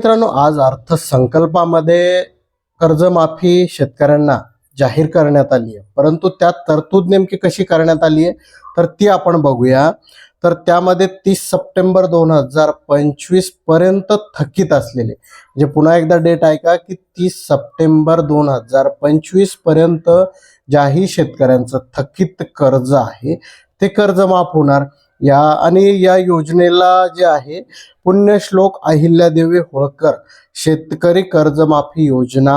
मित्रांनो, आज अर्थसंकल्पामध्ये कर्जमाफी शेतकऱ्यांना जाहीर करण्यात आली आहे, परंतु त्यात तरतूद नेमकी कशी करण्यात आली आहे तर ती आपण बघूया। तर त्यामध्ये 30 सप्टेंबर 2025 पर्यंत थकीत असलेले, म्हणजे पुन्हा एकदा डेट ऐका की 30 सप्टेंबर 2025 पर्यंत ज्याही शेतकऱ्यांचं थकीत कर्ज आहे ते कर्ज माफ होणार। या योजनेला जे आहे पुण्यश्लोक अहिल्यादेवी होळकर शेतकरी कर्जमाफी योजना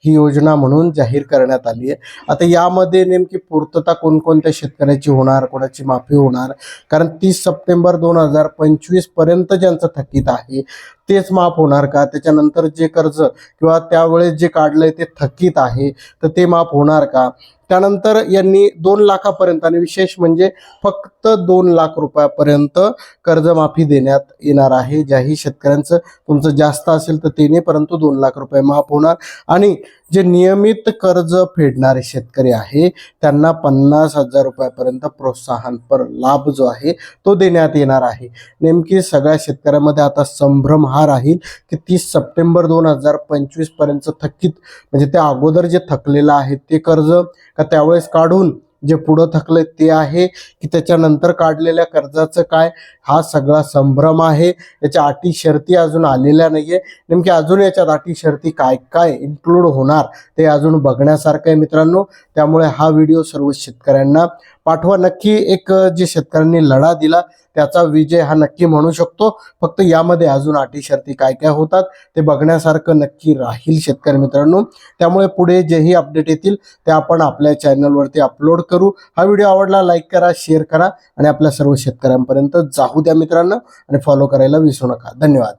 ही योजना म्हणून जाहीर करण्यात आली आहे। आता यामध्ये नेमकी पूर्तता कोणकोणत्या शेतकऱ्याची होणार, कोणाची माफी होणार, कारण 30 सप्टेंबर 2025 पर्यंत ज्यांचं थकीत आहे तेच माफ होणार का, त्याच्यानंतर जे कर्ज किंवा त्यावेळेस जे काढलंय ते थकीत आहे तर ते माफ होणार का, त्यानंतर यांनी 2 लाखापर्यंत आणि विशेष म्हणजे फक्त 2 लाख रुपयापर्यंत कर्जमाफी देण्यात येणार आहे। ज्याही शेतकऱ्यांचं तुमचं जास्त असेल तर ते नाही, परंतु 2 लाख रुपये माफ होणार। आणि जे नियमित कर्ज फेडणारे शेतकरी आहे त्यांना 50,000 रुपयापर्यंत प्रोत्साहनपर लाभ जो आहे तो देण्यात येणार आहे। नेमकी सगळ्या शेतकऱ्यांमध्ये आता संभ्रम हा राहील की 30 सप्टेंबर 2025 पर्यंत थकीत म्हणजे त्या अगोदर जे थकलेलं आहे ते कर्ज का त्यावेळेस काढून जे पुढं थकले ते आहे की त्याच्यानंतर काढलेल्या कर्जाचं काय, हा सगळा संभ्रम आहे। याच्या अटी शर्ती अजून आलेल्या नाहीये। नेमकी अजून याच्यात अटी शर्ती काय काय इन्क्लूड होणार ते अजून बघण्यासारखं आहे मित्रांनो। त्यामुळे हा व्हिडिओ सर्व शेतकऱ्यांना पाठवा। नक्की एक जे शेतकऱ्यांनी लढा दिला त्याचा विजय हा नक्की म्हणू शकतो। फक्त यामध्ये अजून अटी शर्ती काय काय होतात ते बघण्यासारखं नक्की राहील शेतकरी मित्रांनो। त्यामुळे पुढे जेही अपडेट येतील ते आपण आपल्या चॅनलवरती अपलोड करू। हा व्हिडिओ आवडला लाईक करा, शेअर करा आणि आपल्या सर्व शेतकऱ्यांपर्यंत जाऊ द्या मित्रांनो, आणि फॉलो करायला विसरू नका। धन्यवाद।